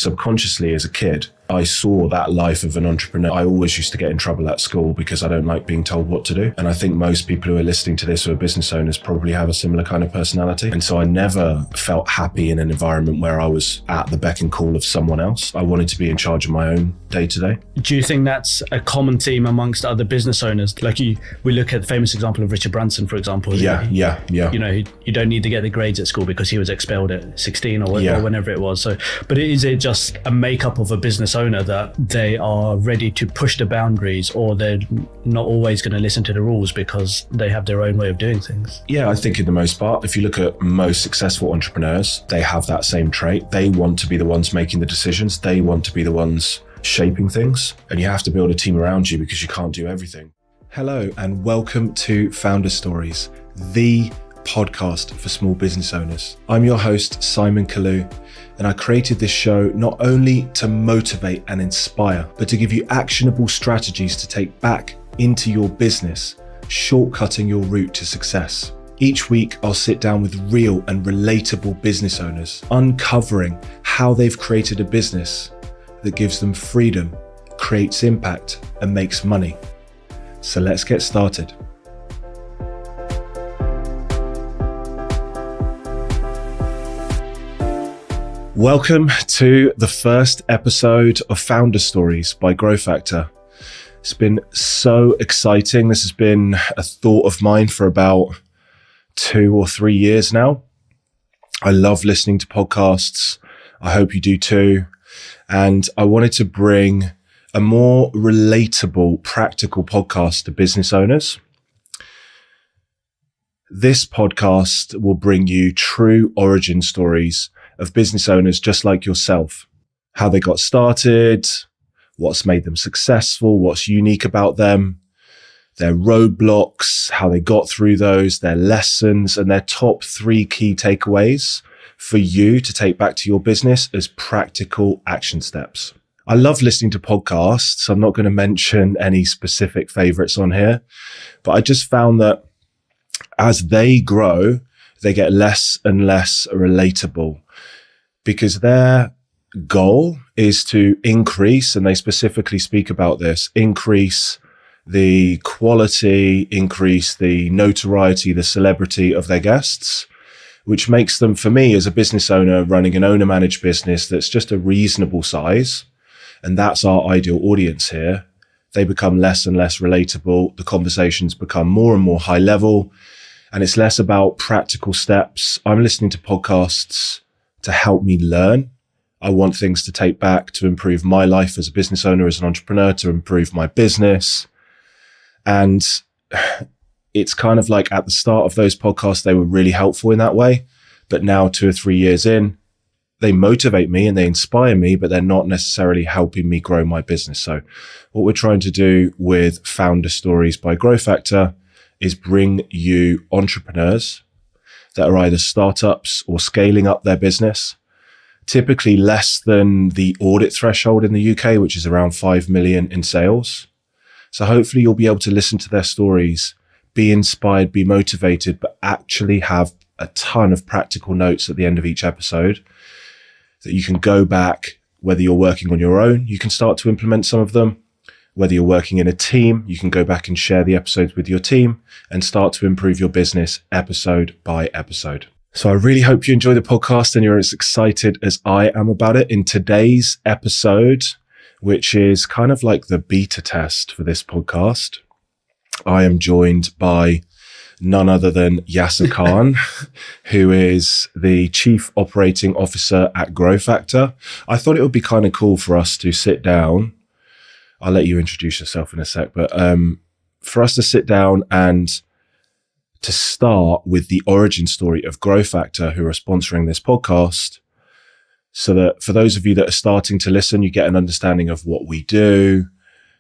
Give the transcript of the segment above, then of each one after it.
subconsciously as a kid, I saw that life of an entrepreneur. I always used to get in trouble at school because I don't like being told what to do. And I think most people who are listening to this who are business owners probably have a similar kind of personality. And so I never felt happy in an environment where I was at the beck and call of someone else. I wanted to be in charge of my own day to day. Do you think that's a common theme amongst other business owners? Like we look at the famous example of Richard Branson, for example. Yeah. You know, you don't need to get the grades at school because he was expelled at 16 or whenever it was. So, but is it just a makeup of a business owner that they are ready to push the boundaries, or they're not always going to listen to the rules because they have their own way of doing things? Yeah, I think in the most part, if you look at most successful entrepreneurs, they have that same trait. They want to be the ones making the decisions. They want to be the ones shaping things. And you have to build a team around you because you can't do everything. Hello, and welcome to Founder Stories, the podcast for small business owners. I'm your host, Simon Kallu, and I created this show not only to motivate and inspire, but to give you actionable strategies to take back into your business, shortcutting your route to success. Each week, I'll sit down with real and relatable business owners, uncovering how they've created a business that gives them freedom, creates impact, and makes money. So let's get started. Welcome to the first episode of Founder Stories by GrowFactor. It's been so exciting. This has been a thought of mine for about 2 or 3 years now. I love listening to podcasts. I hope you do too. And I wanted to bring a more relatable, practical podcast to business owners. This podcast will bring you true origin stories of business owners just like yourself, how they got started, what's made them successful, what's unique about them, their roadblocks, how they got through those, their lessons, and their top 3 key takeaways for you to take back to your business as practical action steps. I love listening to podcasts. I'm not going to mention any specific favorites on here, but I just found that as they grow, they get less and less relatable because their goal is to increase, and they specifically speak about this, increase the quality, increase the notoriety, the celebrity of their guests, which makes them, for me as a business owner running an owner-managed business that's just a reasonable size, and that's our ideal audience here, they become less and less relatable. The conversations become more and more high level, and it's less about practical steps. I'm listening to podcasts to help me learn. I want things to take back to improve my life as a business owner, as an entrepreneur, to improve my business. And it's kind of like at the start of those podcasts, they were really helpful in that way. But now 2 or 3 years in, they motivate me and they inspire me, but they're not necessarily helping me grow my business. So what we're trying to do with Founder Stories by GrowFactor is bring you entrepreneurs that are either startups or scaling up their business, typically less than the audit threshold in the UK, which is around 5 million in sales. So hopefully you'll be able to listen to their stories, be inspired, be motivated, but actually have a ton of practical notes at the end of each episode that you can go back, whether you're working on your own, you can start to implement some of them. Whether you're working in a team, you can go back and share the episodes with your team and start to improve your business episode by episode. So I really hope you enjoy the podcast and you're as excited as I am about it. In today's episode, which is kind of like the beta test for this podcast, I am joined by none other than Yasser Khan, who is the Chief Operating Officer at GrowFactor. I thought it would be kind of cool for us to sit down. I'll let you introduce yourself in a sec, but for us to sit down and to start with the origin story of GrowFactor, who are sponsoring this podcast, so that for those of you that are starting to listen, you get an understanding of what we do,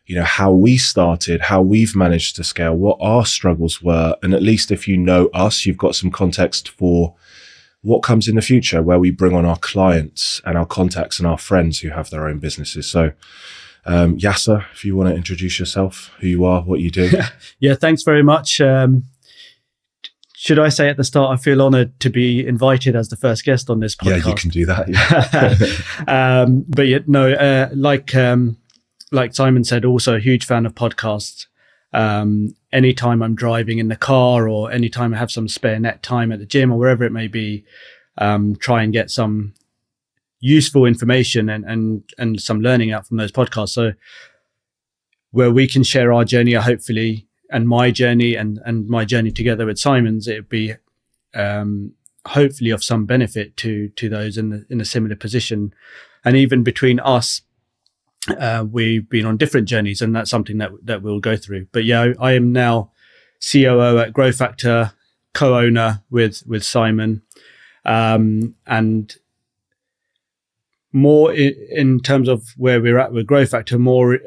you know, how we started, how we've managed to scale, what our struggles were. And at least if you know us, you've got some context for what comes in the future, where we bring on our clients and our contacts and our friends who have their own businesses. So Yasser, if you want to introduce yourself, who you are, what you do. Yeah, thanks very much. Should I say at the start, I feel honored to be invited as the first guest on this podcast? Yeah, you can do that. Yeah. But yeah, no, like Simon said, also a huge fan of podcasts. Anytime I'm driving in the car or anytime I have some spare net time at the gym or wherever it may be, try and get some useful information and some learning out from those podcasts. So where we can share our journey, hopefully, and my journey and my journey together with Simon's, it'd be hopefully of some benefit to those in a similar position. And even between us, we've been on different journeys, and that's something that we'll go through. But yeah, I am now COO at GrowFactor, co-owner with Simon, and more in terms of where we're at with GrowFactor, more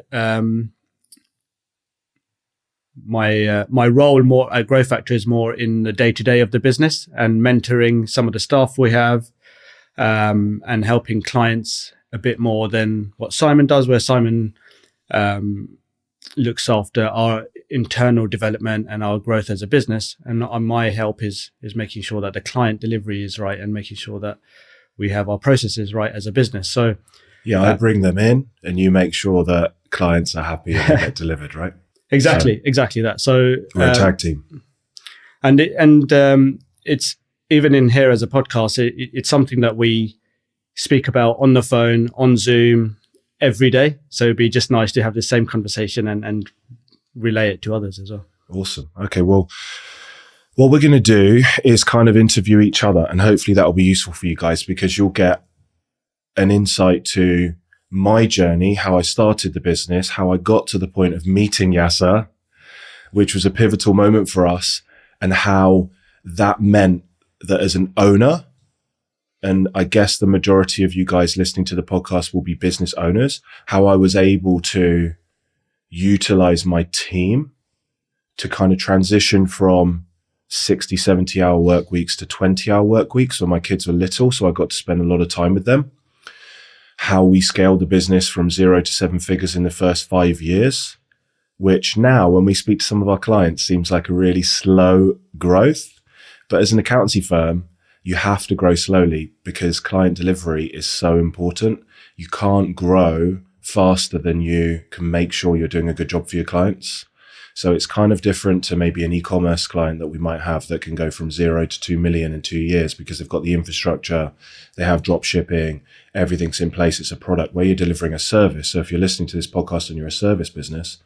my role more at GrowFactor is more in the day-to-day of the business and mentoring some of the staff we have, and helping clients a bit more than what Simon does, where Simon looks after our internal development and our growth as a business. And my help is making sure that the client delivery is right and making sure that we have our processes right as a business. So yeah, I bring them in and you make sure that clients are happy and they get delivered, right? Exactly that. So we're a tag team. And it's even in here as a podcast, it's something that we speak about on the phone, on Zoom every day. So it'd be just nice to have the same conversation and relay it to others as well. Awesome. Okay, well, what we're going to do is kind of interview each other, and hopefully that will be useful for you guys because you'll get an insight to my journey, how I started the business, how I got to the point of meeting Yasser, which was a pivotal moment for us, and how that meant that as an owner, and I guess the majority of you guys listening to the podcast will be business owners, how I was able to utilize my team to kind of transition from 60, 70-hour work weeks to 20-hour work weeks when my kids were little. So I got to spend a lot of time with them. How we scaled the business from 0 to 7 figures in the first 5 years, which now when we speak to some of our clients seems like a really slow growth. But as an accountancy firm, you have to grow slowly because client delivery is so important. You can't grow faster than you can make sure you're doing a good job for your clients. So it's kind of different to maybe an e-commerce client that we might have that can go from 0 to 2 million in 2 years because they've got the infrastructure, they have drop shipping, everything's in place. It's a product where you're delivering a service. So if you're listening to this podcast and you're a service business,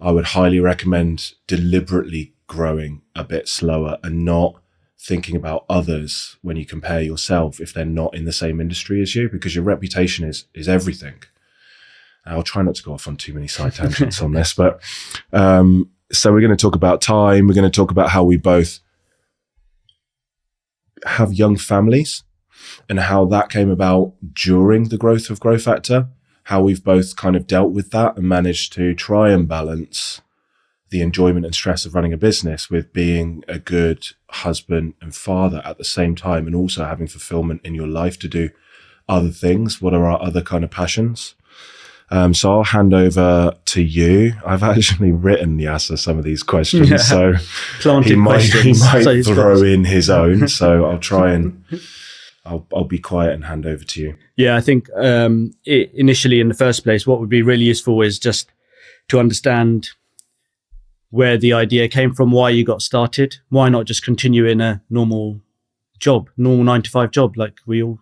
I would highly recommend deliberately growing a bit slower and not thinking about others when you compare yourself if they're not in the same industry as you, because your reputation is everything. I'll try not to go off on too many side tangents on this, but so we're going to talk about time. We're going to talk about how we both have young families and how that came about during the growth of GrowFactor, how we've both kind of dealt with that and managed to try and balance the enjoyment and stress of running a business with being a good husband and father at the same time, and also having fulfillment in your life to do other things. What are our other kind of passions? So I'll hand over to you. I've actually written Yasser some of these questions, so he might throw in his own. So I'll try and I'll be quiet and hand over to you. Yeah, I think initially in the first place, what would be really useful is just to understand where the idea came from, why you got started. Why not just continue in a normal 9-to-5 job like we all.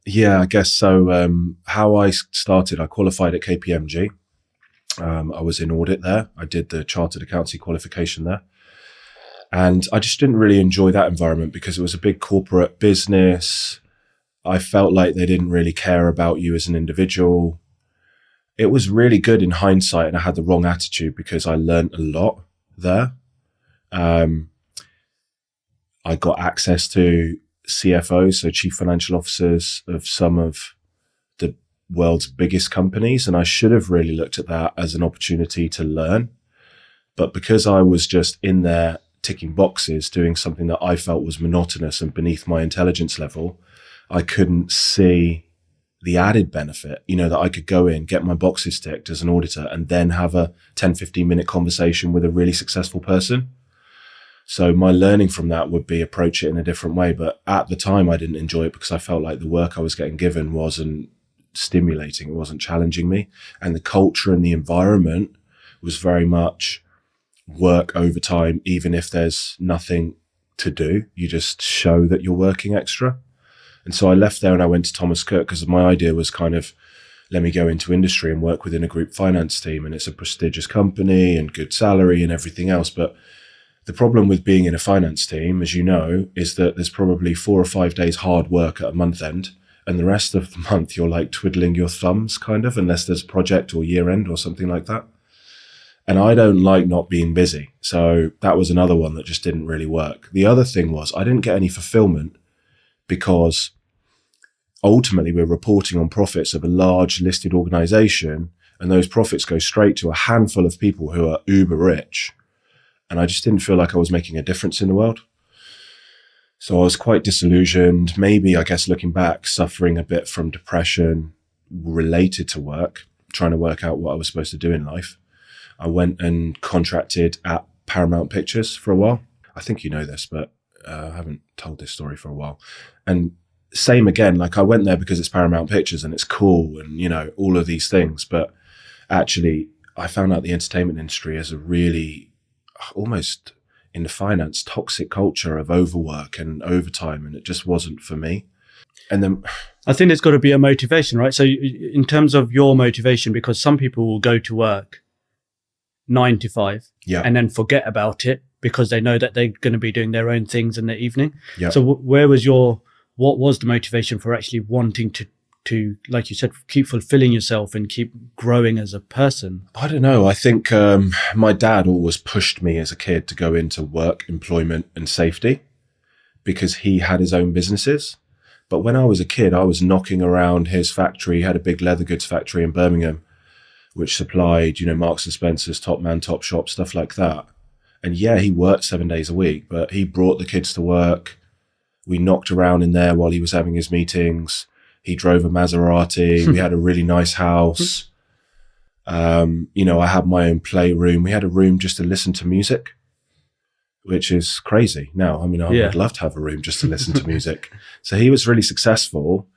Yeah, I guess so. How I started, I qualified at KPMG. I was in audit there. I did the chartered accountancy qualification there. And I just didn't really enjoy that environment because it was a big corporate business. I felt like they didn't really care about you as an individual. It was really good in hindsight, and I had the wrong attitude because I learned a lot there. I got access to CFOs, so chief financial officers of some of the world's biggest companies. And I should have really looked at that as an opportunity to learn. But because I was just in there ticking boxes, doing something that I felt was monotonous and beneath my intelligence level, I couldn't see the added benefit, that I could go in, get my boxes ticked as an auditor, and then have a 10, 15 minute conversation with a really successful person. So my learning from that would be approach it in a different way. But at the time, I didn't enjoy it because I felt like the work I was getting given wasn't stimulating. It wasn't challenging me. And the culture and the environment was very much work overtime, even if there's nothing to do. You just show that you're working extra. And so I left there and I went to Thomas Cook because my idea was kind of, let me go into industry and work within a group finance team. And it's a prestigious company and good salary and everything else. But the problem with being in a finance team, as you know, is that there's probably 4 or 5 days hard work at a month end. And the rest of the month, you're like twiddling your thumbs, kind of, unless there's a project or year end or something like that. And I don't like not being busy. So that was another one that just didn't really work. The other thing was I didn't get any fulfillment because ultimately we're reporting on profits of a large listed organization, and those profits go straight to a handful of people who are uber rich. And I just didn't feel like I was making a difference in the world. So I was quite disillusioned, maybe, I guess, looking back, suffering a bit from depression related to work, trying to work out what I was supposed to do in life. I went and contracted at Paramount Pictures for a while. I think you know this, but I haven't told this story for a while. And same again, like I went there because it's Paramount Pictures and it's cool and, you know, all of these things. But actually, I found out the entertainment industry is a really almost in the finance toxic culture of overwork and overtime, and it just wasn't for me. And then I think there's got to be a motivation, right? So in terms of your motivation, because some people will go to work 9 to 5 and then forget about it because they know that they're going to be doing their own things in the evening. So what was the motivation for actually wanting to, like you said, keep fulfilling yourself and keep growing as a person? I don't know. I think my dad always pushed me as a kid to go into work, employment and safety because he had his own businesses. But when I was a kid, I was knocking around his factory. He had a big leather goods factory in Birmingham, which supplied, you know, Marks and Spencer's, Top Man, Top Shop, stuff like that. And yeah, he worked 7 days a week, but he brought the kids to work. We knocked around in there while he was having his meetings. He drove a Maserati. We had a really nice house. You know, I had my own playroom. We had a room just to listen to music, which is crazy now. I mean, I would love to have a room just to listen to music. So he was really successful,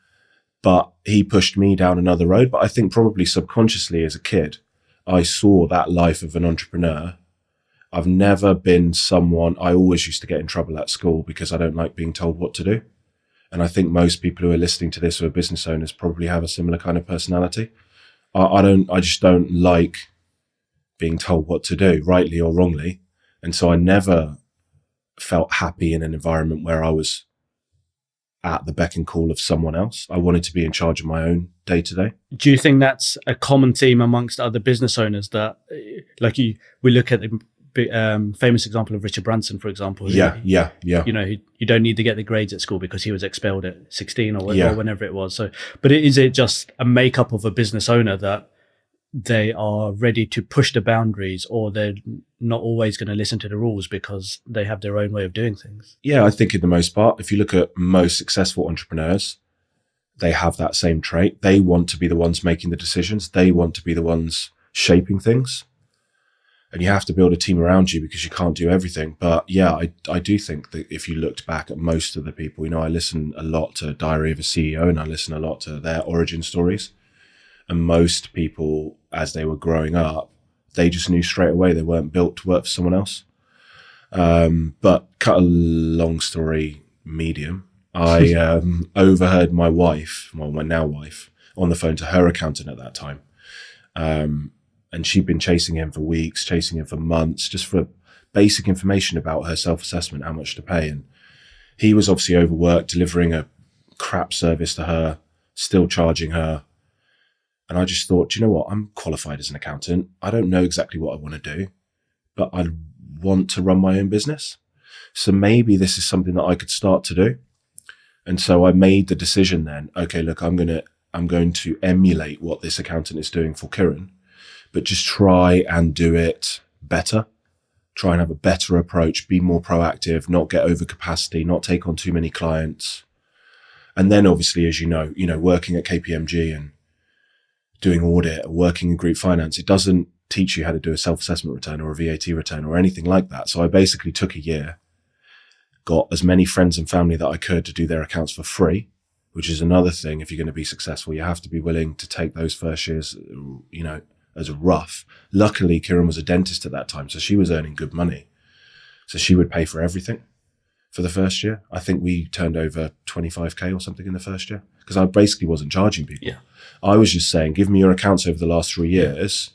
but he pushed me down another road. But I think probably subconsciously as a kid, I saw that life of an entrepreneur. I've never been someone, I always used to get in trouble at school because I don't like being told what to do. And I think most people who are listening to this who are business owners probably have a similar kind of personality. I just don't like being told what to do, rightly or wrongly. And so I never felt happy in an environment where I was at the beck and call of someone else. I wanted to be in charge of my own day to day. Do you think that's a common theme amongst other business owners that, like we look at the famous example of Richard Branson, for example. Yeah. You know, you don't need to get the grades at school because he was expelled at 16 or whenever it was. So, but is it just a makeup of a business owner that they are ready to push the boundaries, or they're not always going to listen to the rules because they have their own way of doing things? Yeah, I think in the most part, if you look at most successful entrepreneurs, they have that same trait. They want to be the ones making the decisions. They want to be the ones shaping things. And you have to build a team around you because you can't do everything. But yeah, I do think that if you looked back at most of the people, you know, I listen a lot to Diary of a CEO and I listen a lot to their origin stories. And most people, as they were growing up, they just knew straight away they weren't built to work for someone else. But cut a long story medium, I overheard my wife, well, my now wife, on the phone to her accountant at that time. And she'd been chasing him for weeks, chasing him for months, just for basic information about her self-assessment, how much to pay. And he was obviously overworked, delivering a crap service to her, still charging her. And I just thought, you know what? I'm qualified as an accountant. I don't know exactly what I want to do, but I want to run my own business. So maybe this is something that I could start to do. And so I made the decision then, okay, look, I'm going to emulate what this accountant is doing for Kiran, but just try and do it better. Try and have a better approach, be more proactive, not get over capacity, not take on too many clients. And then obviously, as you know, working at KPMG and doing audit, working in group finance, it doesn't teach you how to do a self-assessment return or a VAT return or anything like that. So I basically took a year, got as many friends and family that I could to do their accounts for free, which is another thing. If you're going to be successful, you have to be willing to take those first years, you know, as a rough. Luckily, Kieran was a dentist at that time, so she was earning good money. So she would pay for everything for the first year. I think we turned over 25K or something in the first year because I basically wasn't charging people. Yeah. I was just saying, give me your accounts over the last 3 years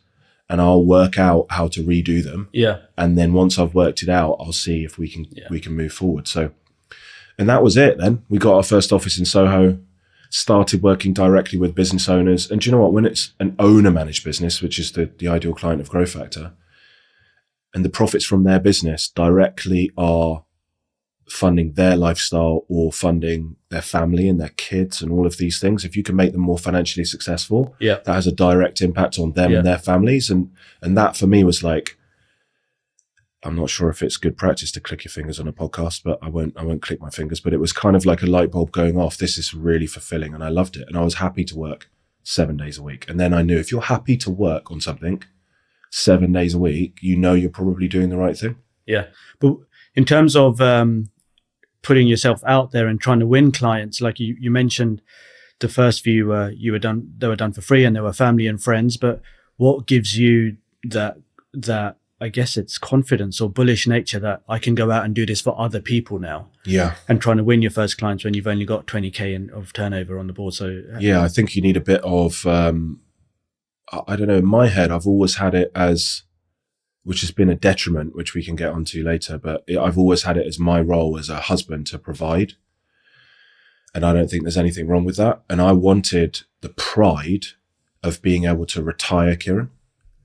and I'll work out how to redo them. Yeah. And then once I've worked it out, I'll see if we can move forward. So, and that was it then. We got our first office in Soho, started working directly with business owners. And do you know what? When it's an owner managed business, which is the ideal client of GrowFactor, and the profits from their business directly are funding their lifestyle or funding their family and their kids and all of these things. If you can make them more financially successful, that has a direct impact on them and their families. And that for me was like, I'm not sure if it's good practice to click your fingers on a podcast, but I won't click my fingers, but it was kind of like a light bulb going off. This is really fulfilling. And I loved it. And I was happy to work 7 days a week. And then I knew if you're happy to work on something 7 days a week, you know, you're probably doing the right thing. Yeah. But in terms of, putting yourself out there and trying to win clients, like you mentioned, the first few they were done for free and they were family and friends. But what gives you that I guess it's confidence or bullish nature that I can go out and do this for other people now? Yeah. And trying to win your first clients when you've only got 20K of turnover on the board. So yeah, I think you need a bit of I don't know. In my head, I've always had it as, which has been a detriment, which we can get onto later, but I've always had it as my role as a husband to provide. And I don't think there's anything wrong with that. And I wanted the pride of being able to retire Kieran.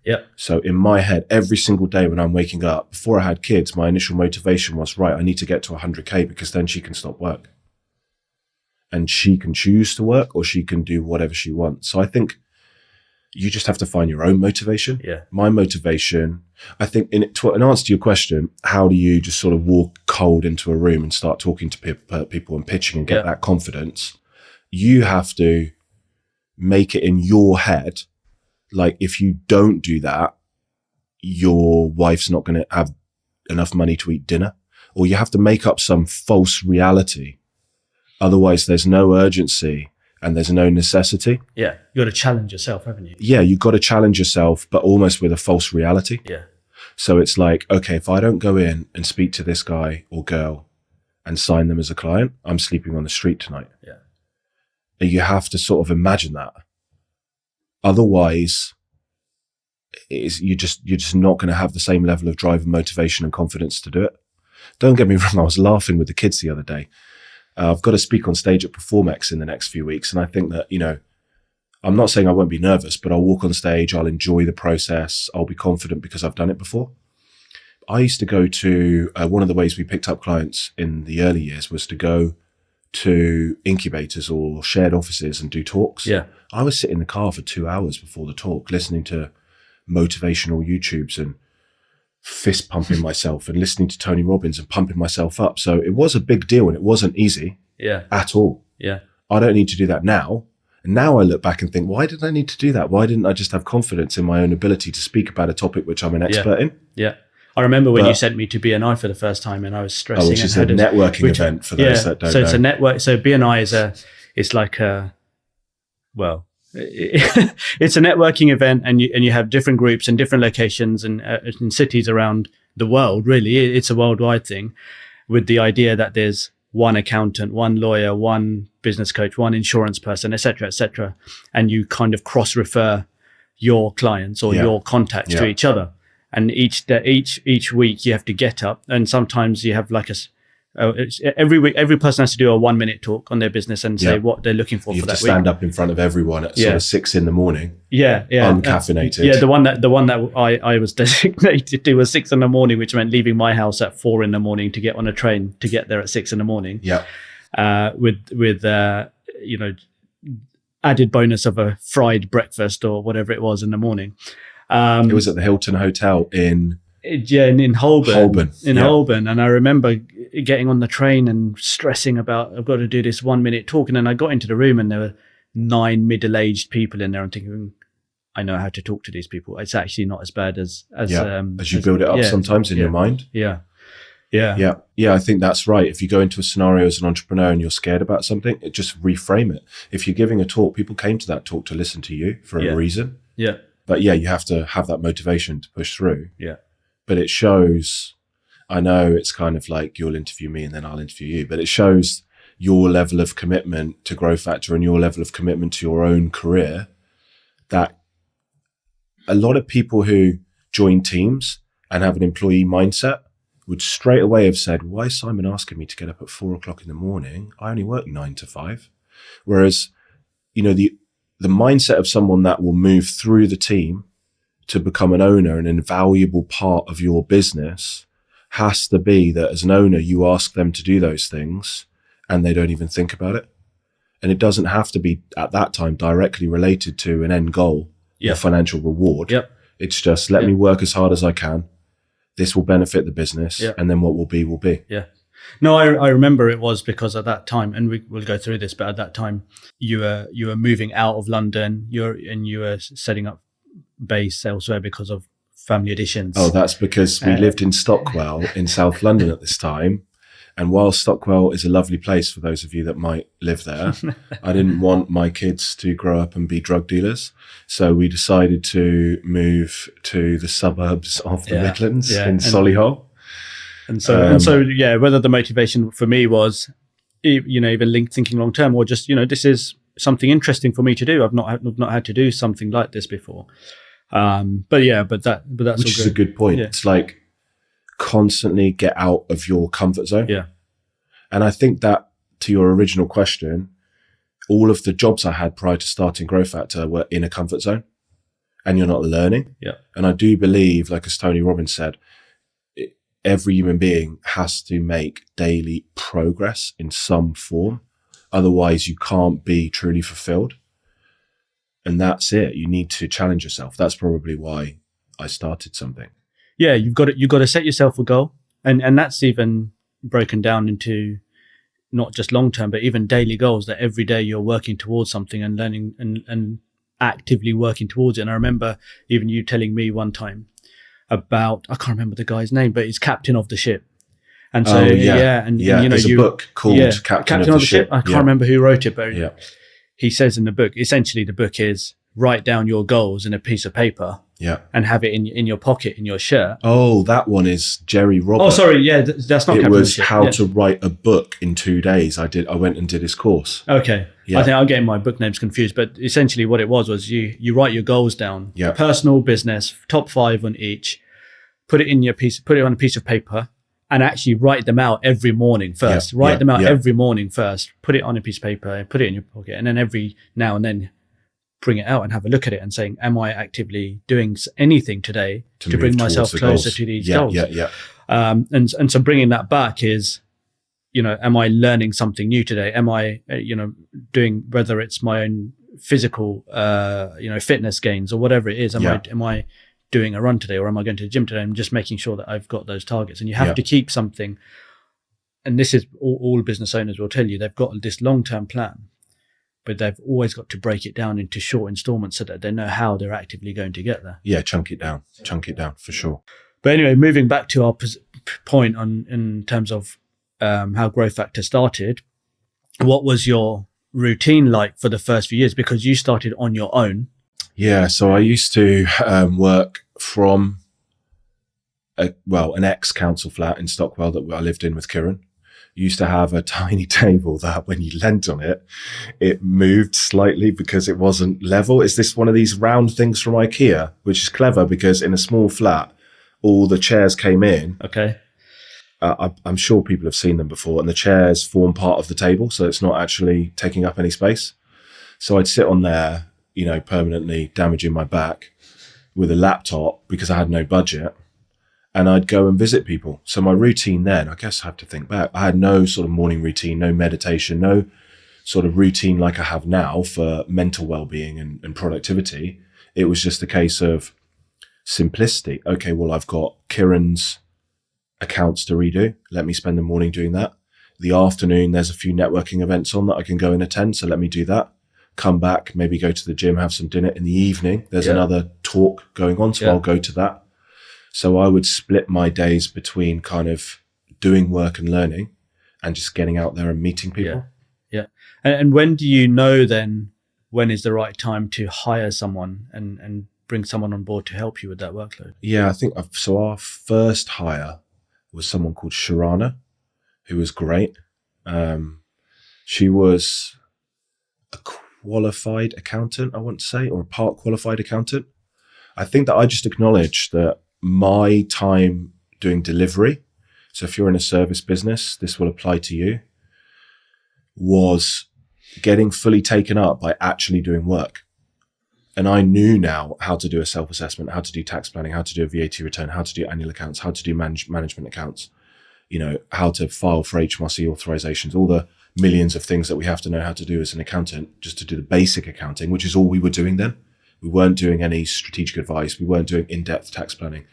Yeah. So in my head, every single day when I'm waking up, before I had kids, my initial motivation was, right, I need to get to 100K because then she can stop work. And she can choose to work or she can do whatever she wants. So I think you just have to find your own motivation. Yeah. My motivation, I think, in answer to your question, how do you just sort of walk cold into a room and start talking to people and pitching and get that confidence? You have to make it in your head. Like, if you don't do that, your wife's not going to have enough money to eat dinner, or you have to make up some false reality. Otherwise, there's no urgency. And there's no necessity. Yeah. You got to challenge yourself, haven't you? Yeah. You've got to challenge yourself, but almost with a false reality. Yeah. So it's like, okay, if I don't go in and speak to this guy or girl and sign them as a client, I'm sleeping on the street tonight. Yeah. And you have to sort of imagine that. Otherwise, you're just not going to have the same level of drive and motivation and confidence to do it. Don't get me wrong. I was laughing with the kids the other day. I've got to speak on stage at Performex in the next few weeks. And I think that, you know, I'm not saying I won't be nervous, but I'll walk on stage. I'll enjoy the process. I'll be confident because I've done it before. I used to go to, one of the ways we picked up clients in the early years was to go to incubators or shared offices and do talks. Yeah. I would sit in the car for 2 hours before the talk, listening to motivational YouTubes and fist pumping myself and listening to Tony Robbins and pumping myself up. So it was a big deal and it wasn't easy at all. Yeah. I don't need to do that now. And now I look back and think, why did I need to do that? Why didn't I just have confidence in my own ability to speak about a topic which I'm an expert in? Yeah. I remember when you sent me to BNI for the first time and I was stressing. Which is a networking event for those that don't know. So it's a network. So BNI it's like it's a networking event, and you have different groups in different locations and in cities around the world. Really, it's a worldwide thing, with the idea that there's one accountant, one lawyer, one business coach, one insurance person, etc., and you kind of cross refer your clients or your contacts to each other. And each week you have to get up, and sometimes you have like every week, every person has to do a 1 minute talk on their business and say what they're looking for. You for have that to stand up in front of everyone at sort of 6 a.m. Uncaffeinated. The one that I was designated to was 6 a.m, which meant leaving my house at 4 a.m. to get on a train to get there at 6 a.m. Yeah. With added bonus of a fried breakfast or whatever it was in the morning. It was at the Hilton Hotel in Holborn. Holborn. And I remember getting on the train and stressing about, I've got to do this 1 minute talk. And then I got into the room and there were 9 middle-aged people in there. I'm thinking, I know how to talk to these people. It's actually not as bad as you build it up sometimes in your mind. Yeah. I think that's right. If you go into a scenario as an entrepreneur and you're scared about something, just reframe it. If you're giving a talk, people came to that talk to listen to you for a reason. Yeah. But you have to have that motivation to push through. Yeah. But it shows, I know it's kind of like you'll interview me and then I'll interview you, but it shows your level of commitment to GrowFactor and your level of commitment to your own career, that a lot of people who join teams and have an employee mindset would straight away have said, why is Simon asking me to get up at 4 o'clock in the morning? I only work 9 to 5. Whereas, the mindset of someone that will move through the team to become an owner, an invaluable part of your business, has to be that as an owner, you ask them to do those things and they don't even think about it. And it doesn't have to be at that time directly related to an end goal or financial reward. Yep. It's just let me work as hard as I can. This will benefit the business, and then what will be, will be. Yeah. No, I remember it was because at that time, and we'll go through this, but at that time you were moving out of London, you were setting up base elsewhere because of family additions. Oh, that's because we lived in Stockwell in South London at this time. And while Stockwell is a lovely place for those of you that might live there, I didn't want my kids to grow up and be drug dealers. So we decided to move to the suburbs of the Midlands in Solihull. And so, whether the motivation for me was, even thinking long term, or just, this is something interesting for me to do. I've not had to do something like this before. But that's which is a good point. Yeah. It's like constantly get out of your comfort zone. Yeah. And I think that, to your original question, all of the jobs I had prior to starting GrowFactor were in a comfort zone, and you're not learning. Yeah. And I do believe, like as Tony Robbins said, every human being has to make daily progress in some form. Otherwise you can't be truly fulfilled. And that's it. You need to challenge yourself. That's probably why I started something. Yeah, you've got to set yourself a goal, and that's even broken down into not just long term, but even daily goals. That every day you're working towards something and learning and actively working towards it. And I remember even you telling me one time about, I can't remember the guy's name, but he's captain of the ship. And so there's a book called Captain of the Ship. I can't remember who wrote it, but he says in the book, essentially the book is write down your goals in a piece of paper and have it in your pocket, in your shirt. Oh, that one is Jerry Roberts. Oh, sorry. Yeah, that's not Captain of the Ship. It was how to write a book in 2 days. I went and did his course. Okay. Yeah. I think I'm getting my book names confused, but essentially what it was you write your goals down, personal, business, top 5 on each, put it on a piece of paper, and actually write them out every morning first. Write them out every morning first. Put it on a piece of paper, put it in your pocket, and then every now and then bring it out and have a look at it and saying, am I actively doing anything today to bring myself closer to these goals? And so bringing that back is, am I learning something new today? Am I, doing, whether it's my own physical, fitness gains or whatever it is, am I doing a run today, or am I going to the gym today? I'm just making sure that I've got those targets. And you have to keep something. And this is all business owners will tell you, they've got this long-term plan, but they've always got to break it down into short installments so that they know how they're actively going to get there. Yeah, chunk it down for sure. But anyway, moving back to our point in terms of how GrowFactor started, what was your routine like for the first few years? Because you started on your own. Yeah, so I used to work from an ex-council flat in Stockwell that I lived in with Kieran. Used to have a tiny table that when you leant on it, it moved slightly because it wasn't level. It's this one of these round things from IKEA, which is clever because in a small flat, all the chairs came in. Okay. I'm sure people have seen them before, and the chairs form part of the table, so it's not actually taking up any space. So I'd sit on there, permanently damaging my back with a laptop because I had no budget, and I'd go and visit people. So my routine then, I guess I have to think back, I had no sort of morning routine, no meditation, no sort of routine like I have now for mental well-being and productivity. It was just a case of simplicity. Okay, well, I've got Kieran's accounts to redo. Let me spend the morning doing that. The afternoon, there's a few networking events on that I can go and attend, so let me do that. come back, maybe go to the gym, have some dinner. In the evening, there's another talk going on, so I'll go to that. So I would split my days between kind of doing work and learning and just getting out there and meeting people. Yeah. And when do you know then when is the right time to hire someone and bring someone on board to help you with that workload? Yeah, I think so. Our first hire was someone called Sharana, who was great. She was a qualified accountant, I want to say, or a part qualified accountant. I think that I just acknowledged that my time doing delivery, so if you're in a service business, this will apply to you, was getting fully taken up by actually doing work. And I knew now how to do a self-assessment, how to do tax planning, how to do a VAT return, how to do annual accounts, how to do management accounts, how to file for HMRC authorizations, all the millions of things that we have to know how to do as an accountant, just to do the basic accounting, which is all we were doing then. We weren't doing any strategic advice. We weren't doing in-depth tax planning,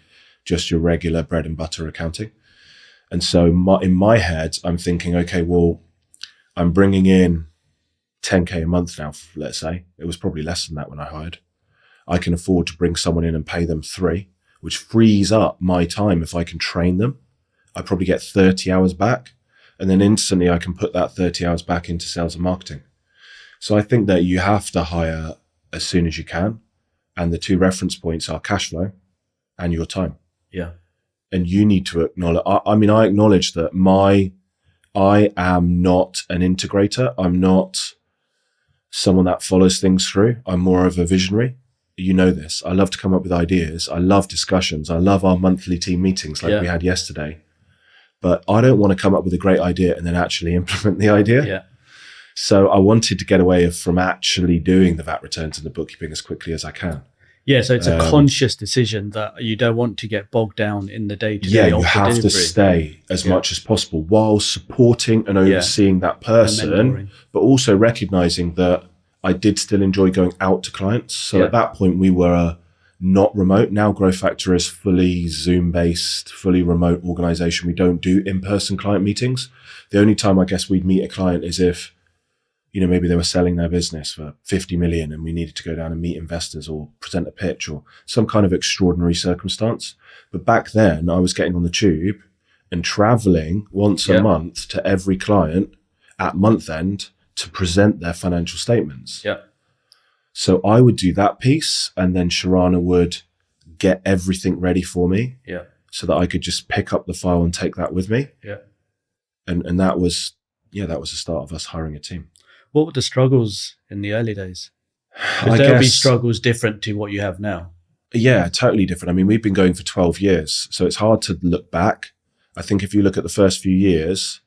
just your regular bread and butter accounting. And so in my head, I'm thinking, okay, well, I'm bringing in 10K a month now, let's say. It was probably less than that when I hired. I can afford to bring someone in and pay them 3, which frees up my time. If I can train them, I probably get 30 hours back. And then instantly I can put that 30 hours back into sales and marketing. So I think that you have to hire as soon as you can. And the 2 reference points are cash flow and your time. Yeah. And you need to acknowledge, I acknowledge that I am not an integrator. I'm not someone that follows things through. I'm more of a visionary. You know this. I love to come up with ideas. I love discussions. I love our monthly team meetings like we had yesterday. But I don't want to come up with a great idea and then actually implement the idea. Yeah. So I wanted to get away from actually doing the VAT returns and the bookkeeping as quickly as I can. Yeah, so it's a conscious decision that you don't want to get bogged down in the day-to-day. Yeah, you have to stay as much as possible while supporting and overseeing that person, but also recognizing that I did still enjoy going out to clients. So at that point, we were not remote. Now GrowFactor is fully Zoom-based, fully remote organization. We don't do in-person client meetings. The only time I guess we'd meet a client is if maybe they were selling their business for 50 million and we needed to go down and meet investors or present a pitch or some kind of extraordinary circumstance. But back then I was getting on the tube and traveling once a month to every client at month end to present their financial statements. Yeah. So I would do that piece and then Sharana would get everything ready for me so that I could just pick up the file and take that with me. Yeah. And that was the start of us hiring a team. What were the struggles in the early days? There'll be struggles different to what you have now. Yeah, totally different. I mean, we've been going for 12 years, so it's hard to look back. I think if you look at the first few years,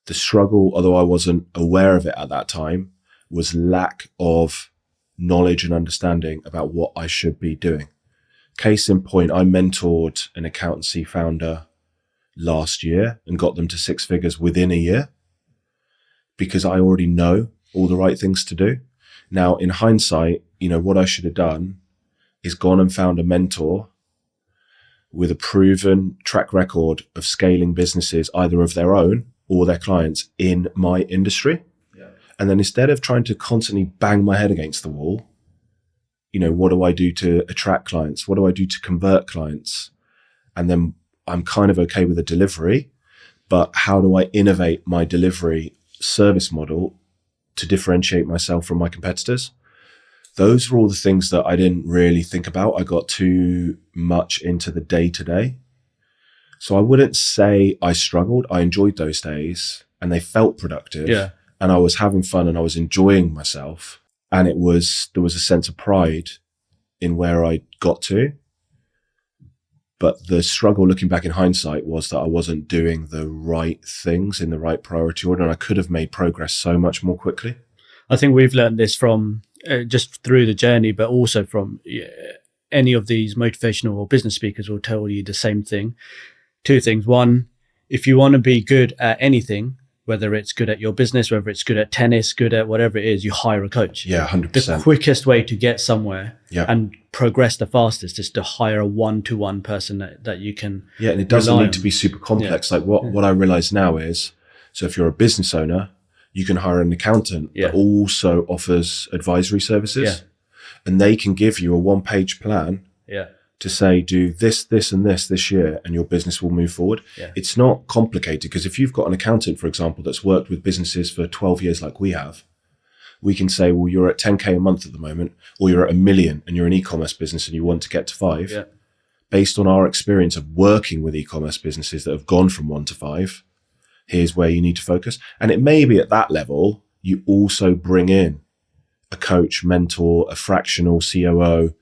the struggle, although I wasn't aware of it at that time, was lack of knowledge and understanding about what I should be doing. Case in point, I mentored an accountancy founder last year and got them to 6 figures within a year, because I already know all the right things to do. Now, in hindsight, what I should have done is gone and found a mentor with a proven track record of scaling businesses, either of their own or their clients in my industry. Yeah. And then instead of trying to constantly bang my head against the wall, what do I do to attract clients? What do I do to convert clients? And then I'm kind of okay with the delivery, but how do I innovate my delivery service model to differentiate myself from my competitors? Those were all the things that I didn't really think about. I got too much into the day-to-day. So I wouldn't say I struggled. I enjoyed those days and they felt productive. Yeah. And I was having fun and I was enjoying myself. And there was a sense of pride in where I got to. But the struggle looking back in hindsight was that I wasn't doing the right things in the right priority order, and I could have made progress so much more quickly. I think we've learned this from just through the journey, but also from any of these motivational or business speakers will tell you the same thing. 2 things. One, if you want to be good at anything, whether it's good at your business, whether it's good at tennis, good at whatever it is, you hire a coach. Yeah, 100%. The quickest way to get somewhere and progress the fastest is to hire a one-to-one person that you can. Yeah, and it doesn't need to be super complex. Like what I realize now is, so if you're a business owner, You can hire an accountant that also offers advisory services, and they can give you a one-page plan to say, do this, this, and this year, and your business will move forward. It's not complicated, because if you've got an accountant, for example, that's worked with businesses for 12 years like we have, we can say, well, you're at 10K a month at the moment, or you're at $1 million and you're an e-commerce business and you want to get to 5. Based on our experience of working with e-commerce businesses that have gone from 1 to 5, here's where you need to focus. And it may be at that level, you also bring in a coach, mentor, a fractional COO,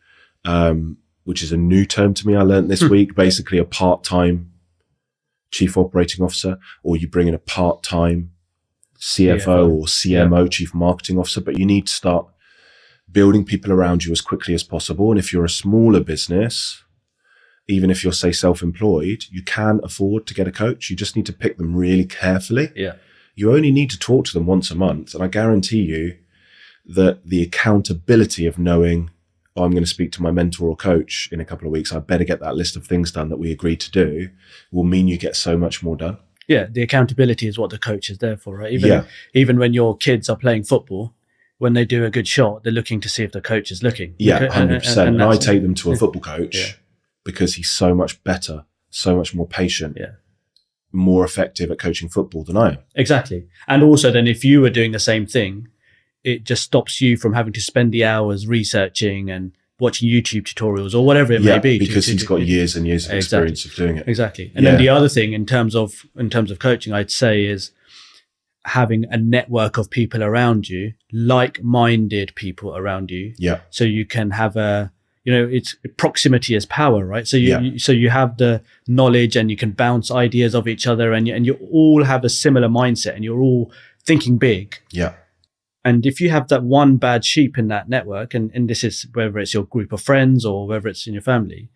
which is a new term to me. I learned this week, basically a part-time chief operating officer, or you bring in a part-time CFO or CMO, chief marketing officer, but you need to start building people around you as quickly as possible. And if you're a smaller business, even if you're, say, self-employed, you can afford to get a coach. You just need to pick them really carefully. You only need to talk to them once a month. And I guarantee you that the accountability of knowing, oh, I'm going to speak to my mentor or coach in a couple of weeks, I better get that list of things done that we agreed to do, will mean you get so much more done. The accountability is what the coach is there for, right? Even when your kids are playing football, when they do a good shot, they're looking to see if the coach is looking. 100%. And I take them to a football coach because he's so much better, so much more patient, more effective at coaching football than I am. Exactly. And also then if you were doing the same thing, it just stops you from having to spend the hours researching and watching YouTube tutorials or whatever it may be. Because he's got years and years of experience of doing it. Exactly. And then the other thing in terms of coaching, I'd say, is having a network of people around you, like-minded people around you. So you can have it's proximity is power, right? So you have the knowledge and you can bounce ideas of each other, and you all have a similar mindset and you're all thinking big. And if you have that one bad sheep in that network, and this is whether it's your group of friends or whether it's in your family,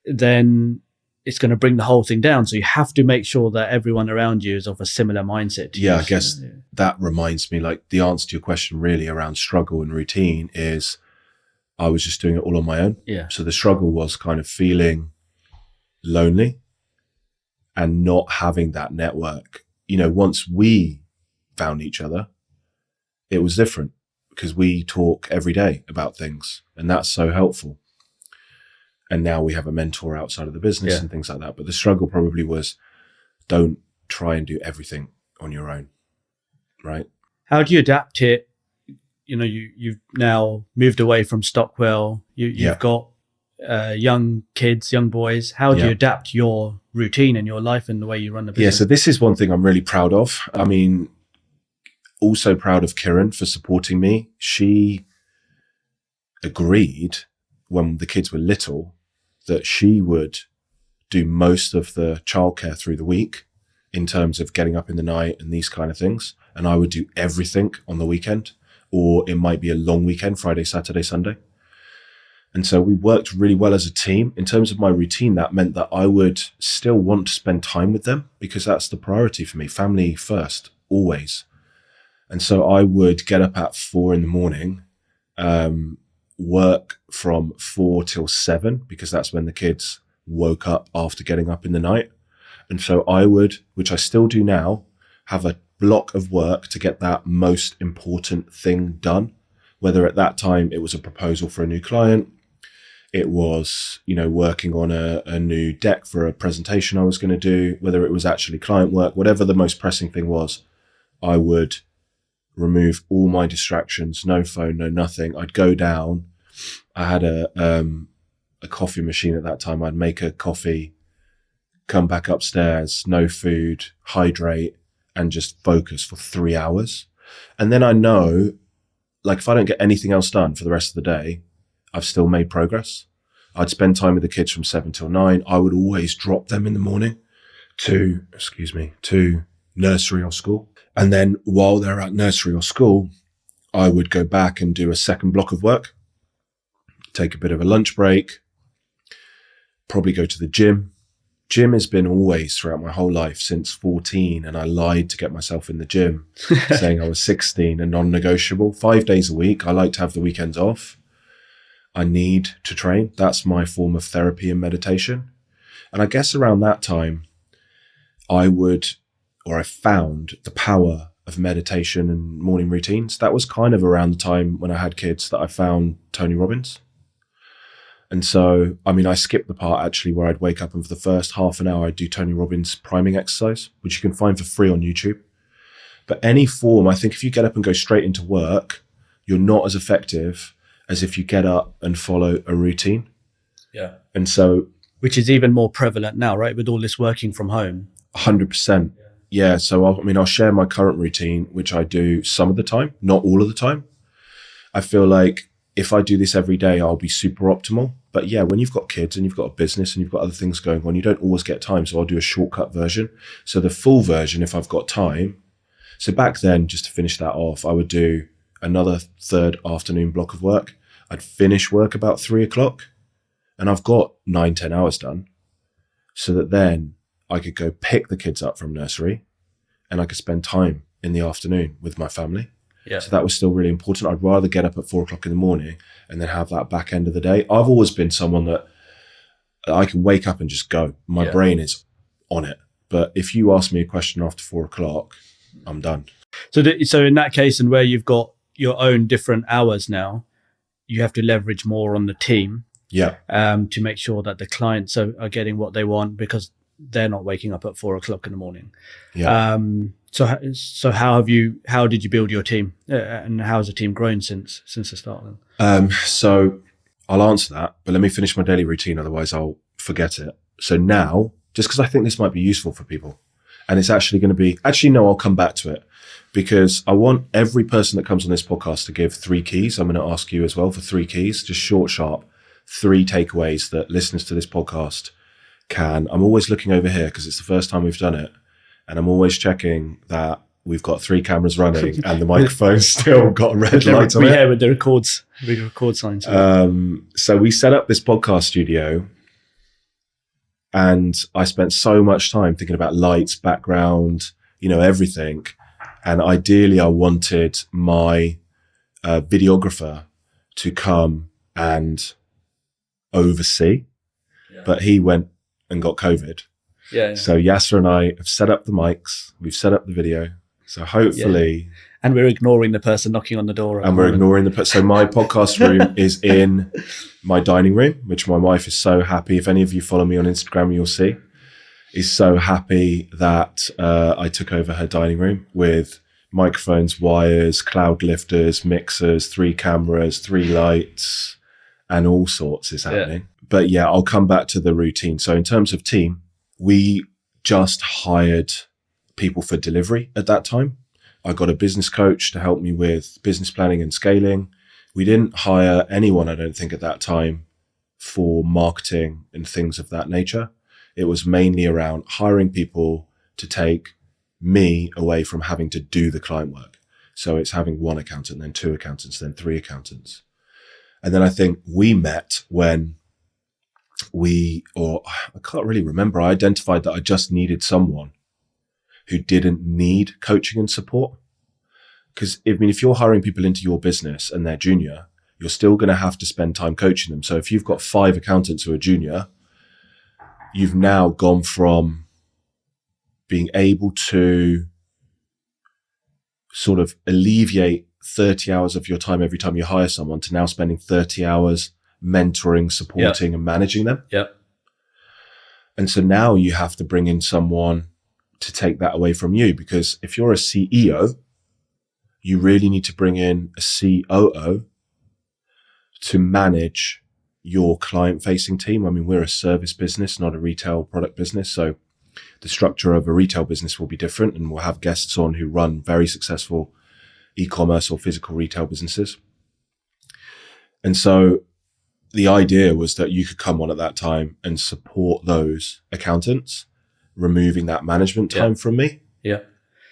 then it's going to bring the whole thing down. So you have to make sure that everyone around you is of a similar mindset. I guess that reminds me, like, the answer to your question really around struggle and routine is I was just doing it all on my own. So the struggle was kind of feeling lonely and not having that network. Once we found each other, it was different because we talk every day about things, and that's so helpful. And now we have a mentor outside of the business and things like that. But the struggle probably was, don't try and do everything on your own, right? How do you adapt it? You've now moved away from Stockwell. You've got young kids, young boys. How do you adapt your routine and your life and the way you run the business? So this is one thing I'm really proud of. I mean, also proud of Kiran for supporting me. She agreed when the kids were little that she would do most of the childcare through the week in terms of getting up in the night and these kind of things. And I would do everything on the weekend, or it might be a long weekend, Friday, Saturday, Sunday. And so we worked really well as a team. In terms of my routine, that meant that I would still want to spend time with them because that's the priority for me. Family first, always. And so I would get up at 4 a.m, work from 4 till 7 because that's when the kids woke up after getting up in the night. And so I would, which I still do now, have a block of work to get that most important thing done. Whether at that time it was a proposal for a new client, it was, working on a new deck for a presentation I was going to do, whether it was actually client work, whatever the most pressing thing was, I would remove all my distractions, no phone, no nothing. I'd go down. I had a coffee machine at that time. I'd make a coffee, come back upstairs, no food, hydrate, and just focus for 3 hours. And then I know, like, if I don't get anything else done for the rest of the day, I've still made progress. I'd spend time with the kids from 7 till 9. I would always drop them in the morning to nursery or school. And then while they're at nursery or school, I would go back and do a second block of work, take a bit of a lunch break, probably go to the gym. Gym has been always throughout my whole life since 14. And I lied to get myself in the gym saying I was 16 and non-negotiable. 5 days a week. I like to have the weekends off. I need to train. That's my form of therapy and meditation. And I guess around that time, I found the power of meditation and morning routines. That was kind of around the time when I had kids that I found Tony Robbins. And so, I mean, I skipped the part actually where I'd wake up and for the first half an hour, I'd do Tony Robbins priming exercise, which you can find for free on YouTube. But any form, I think if you get up and go straight into work, you're not as effective as if you get up and follow a routine. Yeah. And so, which is even more prevalent now, right? With all this working from home. 100%. Yeah. So, I'll share my current routine, which I do some of the time, not all of the time. I feel like if I do this every day, I'll be super optimal. But yeah, when you've got kids and you've got a business and you've got other things going on, you don't always get time. So I'll do a shortcut version. So the full version, if I've got time. So back then, just to finish that off, I would do another third afternoon block of work. I'd finish work about 3:00 and I've got 9-10 hours done, so that then I could go pick the kids up from nursery and I could spend time in the afternoon with my family. Yeah. So that was still really important. I'd rather get up at 4:00 in the morning and then have that back end of the day. I've always been someone that I can wake up and just go. My brain is on it. But if you ask me a question after 4:00, I'm done. So in that case, and where you've got your own different hours now, you have to leverage more on the team. Yeah. To make sure that the clients are getting what they want, because they're not waking up at 4:00 in the morning. Yeah. So how did you build your team, and how has the team grown since the start then? So I'll answer that, but let me finish my daily routine. Otherwise I'll forget it. So now, just because I think this might be useful for people, and it's actually going to be, no, I'll come back to it, because I want every person that comes on this podcast to give 3 keys. I'm going to ask you as well for 3 keys, just short, sharp, 3 takeaways that listeners to this podcast can. I'm always looking over here because it's the first time we've done it. And I'm always checking that we've got 3 cameras running and the microphone's still got a red light on it. Yeah, with the record signs. So we set up this podcast studio and I spent so much time thinking about lights, background, everything. And ideally I wanted my videographer to come and oversee, but he went and got COVID. Yeah. So Yasser and I have set up the mics. We've set up the video. So hopefully, and we're ignoring the person knocking on the door. And we're ignoring the person. So my podcast room is in my dining room, which my wife is so happy. If any of you follow me on Instagram, you'll see, is so happy that I took over her dining room with microphones, wires, cloud lifters, mixers, 3 cameras, 3 lights, and all sorts is happening. But yeah, I'll come back to the routine. So in terms of team, we just hired people for delivery at that time. I got a business coach to help me with business planning and scaling. We didn't hire anyone, I don't think, at that time for marketing and things of that nature. It was mainly around hiring people to take me away from having to do the client work. So it's having 1 accountant, then 2 accountants, then 3 accountants. And then I think we met when I can't really remember. I identified that I just needed someone who didn't need coaching and support. Because if you're hiring people into your business and they're junior, you're still going to have to spend time coaching them. So if you've got 5 accountants who are junior, you've now gone from being able to sort of alleviate 30 hours of your time every time you hire someone to now spending 30 hours mentoring, supporting, and managing them. Yep. And so now you have to bring in someone to take that away from you, because if you're a CEO, you really need to bring in a COO to manage your client-facing team. I mean, we're a service business, not a retail product business. So the structure of a retail business will be different, and we'll have guests on who run very successful e-commerce or physical retail businesses. And so the idea was that you could come on at that time and support those accountants, removing that management time from me. Yeah.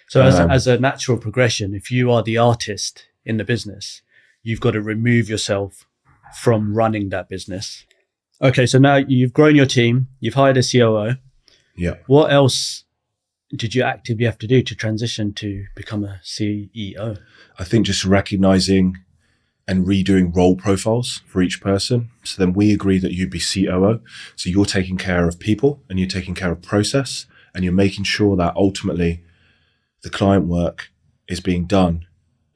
So as a natural progression, if you are the artist in the business, you've got to remove yourself from running that business. Okay, so now you've grown your team, you've hired a COO. Yeah. What else did you actively have to do to transition to become a CEO? I think just recognizing and redoing role profiles for each person. So then we agree that you'd be COO. So you're taking care of people and you're taking care of process, and you're making sure that ultimately the client work is being done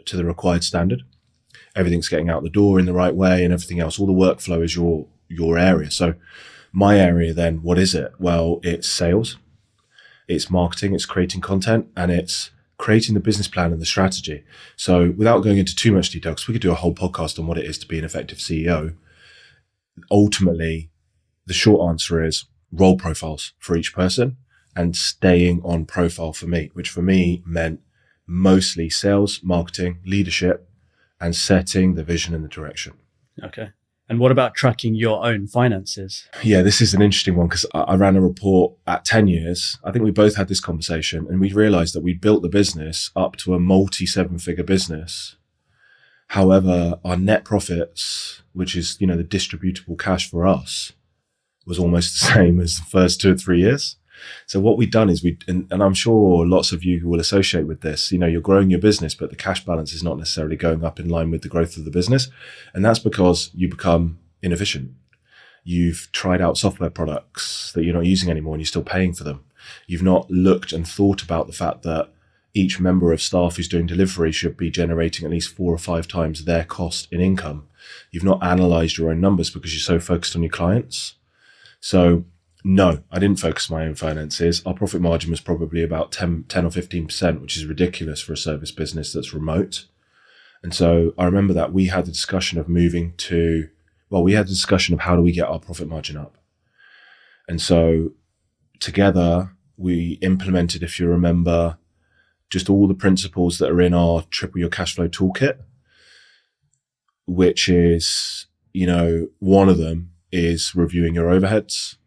to the required standard. Everything's getting out the door in the right way and everything else. All the workflow is your area. So my area then, what is it? Well, it's sales, it's marketing, it's creating content, and it's creating the business plan and the strategy. So without going into too much detail, because we could do a whole podcast on what it is to be an effective CEO, ultimately, the short answer is role profiles for each person and staying on profile for me, which for me meant mostly sales, marketing, leadership, and setting the vision and the direction. Okay. And what about tracking your own finances? Yeah, this is an interesting one because I ran a report at 10 years. I think we both had this conversation and we realized that we built the business up to a multi-seven-figure business. However, our net profits, which is, the distributable cash for us, was almost the same as the first 2 or 3 years. So what we've done is and I'm sure lots of you who will associate with this, you're growing your business, but the cash balance is not necessarily going up in line with the growth of the business. And that's because you become inefficient. You've tried out software products that you're not using anymore and you're still paying for them. You've not looked and thought about the fact that each member of staff who's doing delivery should be generating at least 4 or 5 times their cost in income. You've not analyzed your own numbers because you're so focused on your clients. So no, I didn't focus on my own finances. Our profit margin was probably about 10 or 15%, which is ridiculous for a service business that's remote. And so I remember that we had the discussion of we had the discussion of how do we get our profit margin up. And so together we implemented, if you remember, just all the principles that are in our Triple Your Cash Flow toolkit, which is, one of them is reviewing your overheads.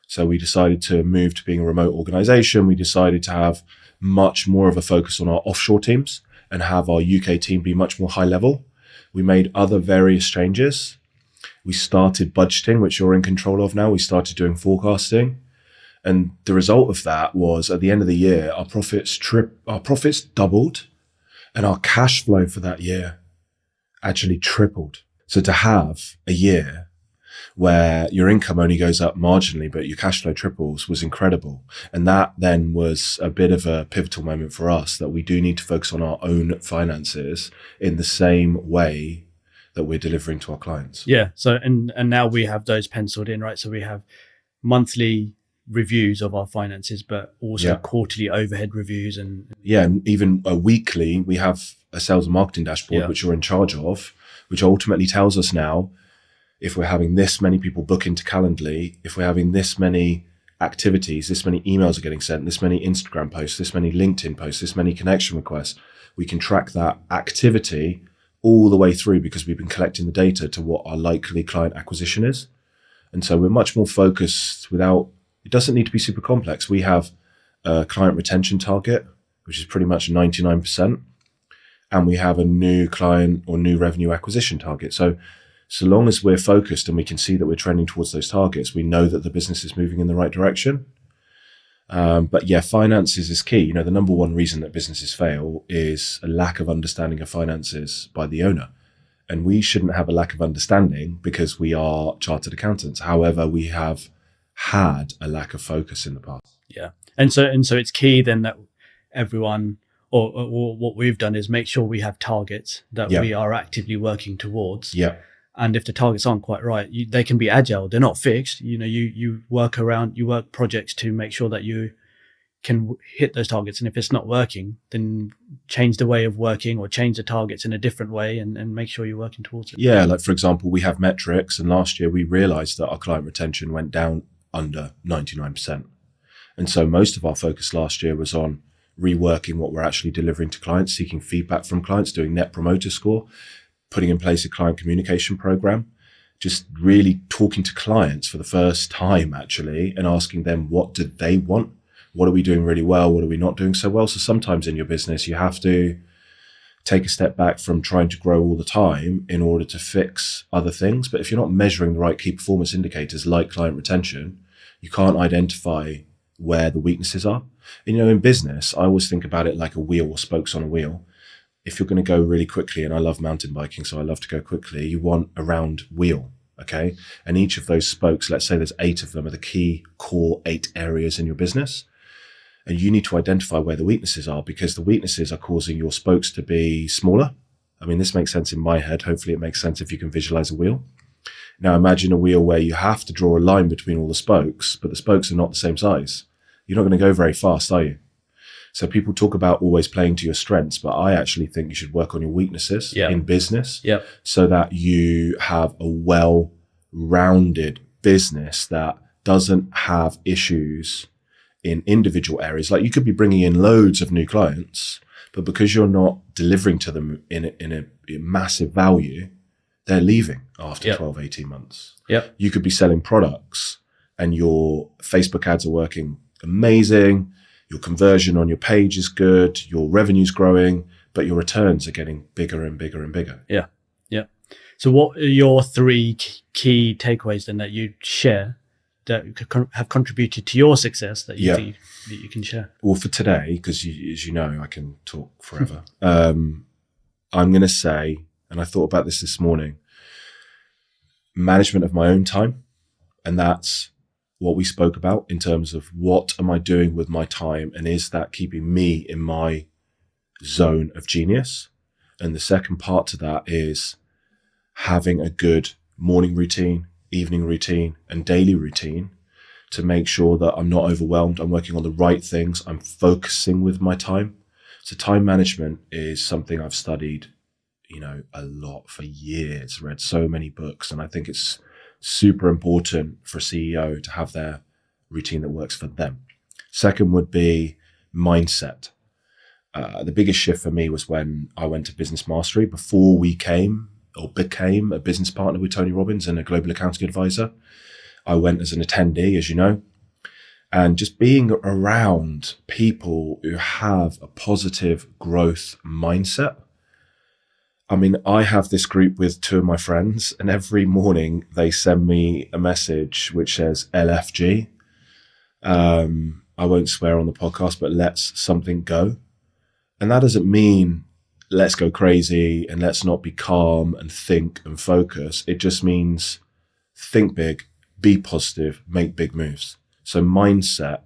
So we decided to move to being a remote organization. We decided to have much more of a focus on our offshore teams and have our UK team be much more high level. We made other various changes. We started budgeting, which you're in control of now. We started doing forecasting. And the result of that was at the end of the year, our profits doubled and our cash flow for that year actually tripled. So to have a year where your income only goes up marginally, but your cash flow triples was incredible. And that then was a bit of a pivotal moment for us that we do need to focus on our own finances in the same way that we're delivering to our clients. Yeah. So, and now we have those penciled in, right? So we have monthly reviews of our finances, but also quarterly overhead reviews. And even weekly, we have a sales and marketing dashboard, which you're in charge of, which ultimately tells us now, if we're having this many people book into Calendly, if we're having this many activities, this many emails are getting sent, this many Instagram posts, this many LinkedIn posts, this many connection requests, we can track that activity all the way through because we've been collecting the data to what our likely client acquisition is. And so we're much more focused it doesn't need to be super complex. We have a client retention target, which is pretty much 99%. And we have a new client or new revenue acquisition target. So long as we're focused and we can see that we're trending towards those targets, we know that the business is moving in the right direction. But finances is key. The number one reason that businesses fail is a lack of understanding of finances by the owner. And we shouldn't have a lack of understanding because we are chartered accountants. However, we have had a lack of focus in the past. Yeah. And so it's key then that everyone or what we've done is make sure we have targets that we are actively working towards. Yeah. And if the targets aren't quite right, they can be agile. They're not fixed. You work projects to make sure that you can hit those targets. And if it's not working, then change the way of working or change the targets in a different way and make sure you're working towards it. Yeah. Like for example, we have metrics and last year we realized that our client retention went down under 99%. And so most of our focus last year was on reworking what we're actually delivering to clients, seeking feedback from clients, doing net promoter score, putting in place a client communication program, just really talking to clients for the first time actually and asking them what do they want? What are we doing really well? What are we not doing so well? So sometimes in your business, you have to take a step back from trying to grow all the time in order to fix other things. But if you're not measuring the right key performance indicators like client retention, you can't identify where the weaknesses are. And, in business, I always think about it like a wheel or spokes on a wheel. If you're going to go really quickly, and I love mountain biking, so I love to go quickly, you want a round wheel, okay? And each of those spokes, let's say there's 8 of them, are the key core 8 areas in your business. And you need to identify where the weaknesses are, because the weaknesses are causing your spokes to be smaller. I mean, this makes sense in my head. Hopefully it makes sense if you can visualize a wheel. Now imagine a wheel where you have to draw a line between all the spokes, but the spokes are not the same size. You're not going to go very fast, are you? So people talk about always playing to your strengths, but I actually think you should work on your weaknesses in business so that you have a well-rounded business that doesn't have issues in individual areas. Like you could be bringing in loads of new clients, but because you're not delivering to them in a massive value, they're leaving after 12, 18 months. You could be selling products and your Facebook ads are working amazing. Your conversion on your page is good. Your revenue's growing, but your returns are getting bigger and bigger and bigger. Yeah. So what are your 3 key takeaways then that you share that have contributed to your success that you think that you can share? Well, for today, because as you know, I can talk forever. I'm going to say, and I thought about this morning, management of my own time. And that's what we spoke about in terms of what am I doing with my time, and is that keeping me in my zone of genius? And the second part to that is having a good morning routine, evening routine, and daily routine to make sure that I'm not overwhelmed. I'm working on the right things. I'm focusing with my time. So time management is something I've studied, a lot for years, read so many books, and I think it's super important for a CEO to have their routine that works for them. Second would be mindset. The biggest shift for me was when I went to Business Mastery before we became a business partner with Tony Robbins and a global accounting advisor. I went as an attendee, as you know, and just being around people who have a positive growth mindset. I mean, I have this group with 2 of my friends, and every morning they send me a message which says LFG. I won't swear on the podcast, but let's something go. And that doesn't mean let's go crazy and let's not be calm and think and focus. It just means think big, be positive, make big moves. So mindset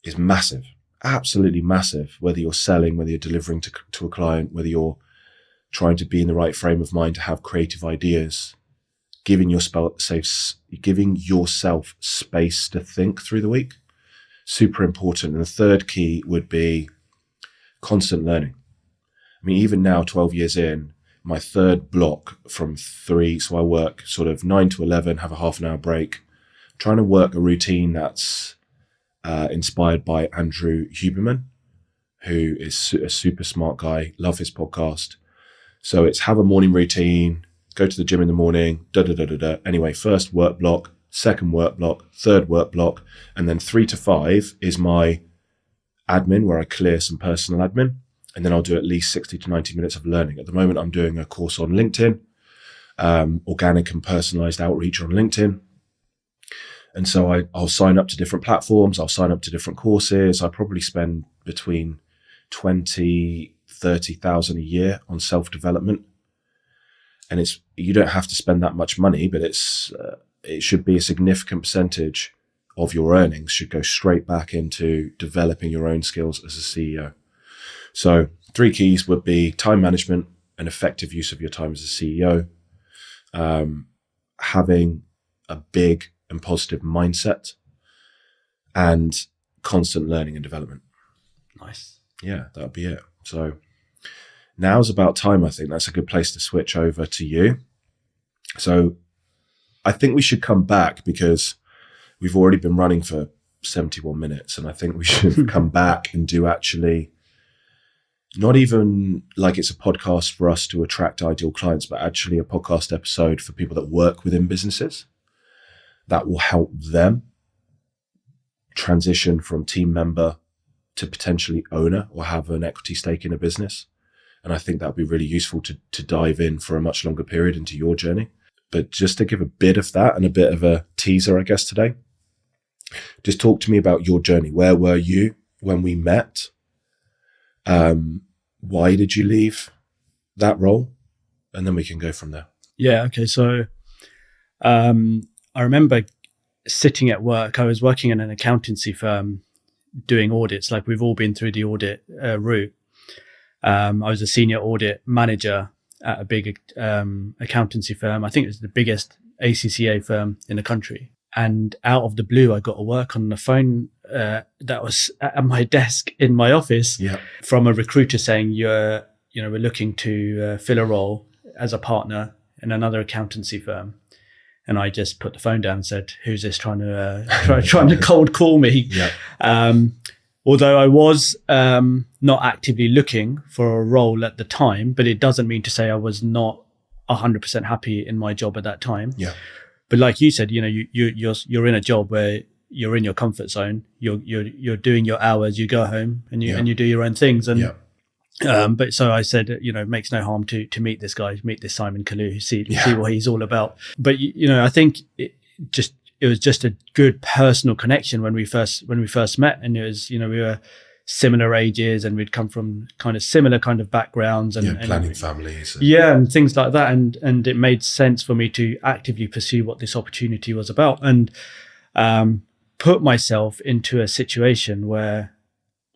is massive, absolutely massive, whether you're selling, whether you're delivering to a client, whether you're trying to be in the right frame of mind to have creative ideas, giving yourself space to think through the week. Super important. And the third key would be constant learning. I mean, even now, 12 years in, my third block from 3, so I work sort of 9 to 11, have a half an hour break, trying to work a routine that's inspired by Andrew Huberman, who is a super smart guy. Love his podcast. So it's have a morning routine, go to the gym in the morning, Anyway, first work block, second work block, third work block, and then 3 to 5 is my admin, where I clear some personal admin. And then I'll do at least 60 to 90 minutes of learning. At the moment, I'm doing a course on LinkedIn, organic and personalized outreach on LinkedIn. And so I'll sign up to different platforms. I'll sign up to different courses. I probably spend between 20, 30,000 a year on self-development. And you don't have to spend that much money, but it should be a significant percentage of your earnings should go straight back into developing your own skills as a CEO. So 3 keys would be time management and effective use of your time as a CEO, having a big and positive mindset, and constant learning and development. Nice. Yeah, that would be it. So now's about time. I think that's a good place to switch over to you. So I think we should come back because we've already been running for 71 minutes, and I think we should come back and do actually not even like it's a podcast for us to attract ideal clients, but actually a podcast episode for people that work within businesses that will help them transition from team member to potentially owner or have an equity stake in a business. And I think that would be really useful to dive in for a much longer period into your journey. But just to give a bit of that and a bit of a teaser, I guess, today, just talk to me about your journey. Where were you when we met? Why did you leave that role? And then we can go from there. Yeah. Okay. So I remember sitting at work. I was working in an accountancy firm doing audits. Like we've all been through the audit route. I was a senior audit manager at a big accountancy firm. I think it was the biggest ACCA firm in the country. And out of the blue, I got to work on the phone that was at my desk in my office from a recruiter saying, we're looking to fill a role as a partner in another accountancy firm. And I just put the phone down and said, who's this trying to cold call me? Although I was not actively looking for a role at the time, but it doesn't mean to say I was not 100% happy in my job at that time. But like you said, you're in a job where you're in your comfort zone. You're doing your hours. You go home and you do your own things. And but so I said, it makes no harm to meet this guy, meet this Simon Kallu, see what he's all about. But I think it was just a good personal connection when we first met, and it was we were similar ages and we'd come from kind of similar kind of backgrounds and planning families and things like that, and it made sense for me to actively pursue what this opportunity was about and put myself into a situation where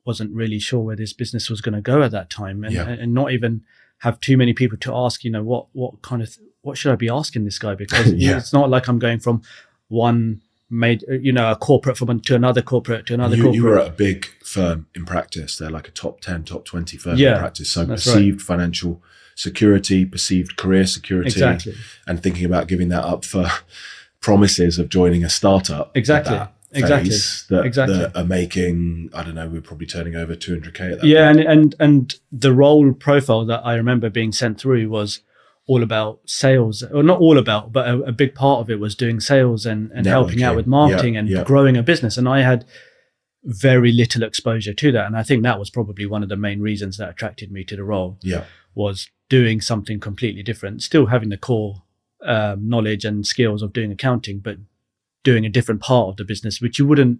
wasn't really sure where this business was going to go at that time, and not even have too many people to ask, what should I be asking this guy? Because it's not like I'm going from one a corporate to another corporate. You were at a big firm in practice. They're like a top 10, top 20 firm in practice. So perceived financial security, perceived career security, and thinking about giving that up for promises of joining a startup. Exactly. That are making, I don't know, we're probably turning over 200K at that point. And the role profile that I remember being sent through was all about sales, or not all about, but a big part of it was doing sales and helping out with marketing and growing a business. And I had very little exposure to that. And I think that was probably one of the main reasons that attracted me to the role, was doing something completely different, still having the core knowledge and skills of doing accounting, but doing a different part of the business, which you wouldn't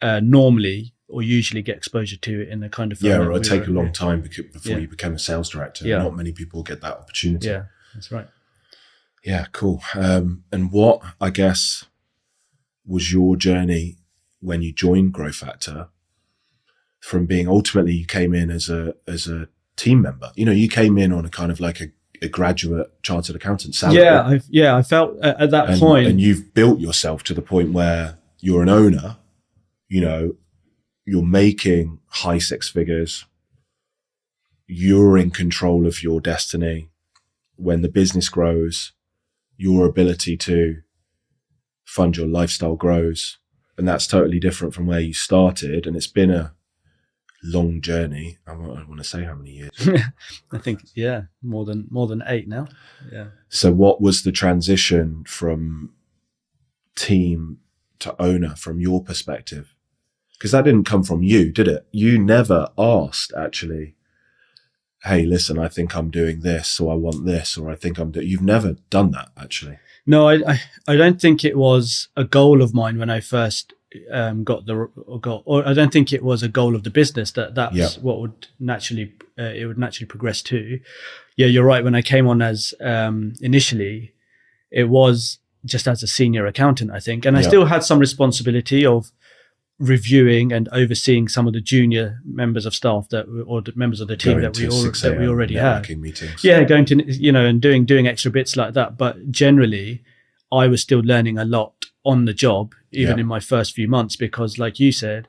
normally or usually get exposure to in the kind of or it'd take a long time before you become a sales director. Not many people get that opportunity. That's right. Cool. And what, I guess, was your journey when you joined GrowFactor, from being, ultimately you came in as a team member? You came in on a kind of like a graduate chartered accountant salary. I felt at that point, and you've built yourself to the point where you're an owner. You're making high six figures. You're in control of your destiny. When the business grows, your ability to fund your lifestyle grows. And that's totally different from where you started. And it's been a long journey. I want to say how many years. I think, more than 8 now. So what was the transition from team to owner from your perspective? Because that didn't come from you, did it? You never asked, actually, hey, listen, I think I'm doing this, or I want this, or I think I'm doing... You've never done that, actually. No, I don't think it was a goal of mine when I first or I don't think it was a goal of the business that's what would naturally progress to. You're right. When I came on as initially, it was just as a senior accountant, I think, and I still had some responsibility of reviewing and overseeing some of the junior members of staff or the members of the team that we already had. Meetings. Going to and doing extra bits like that. But generally, I was still learning a lot on the job, even in my first few months, because, like you said,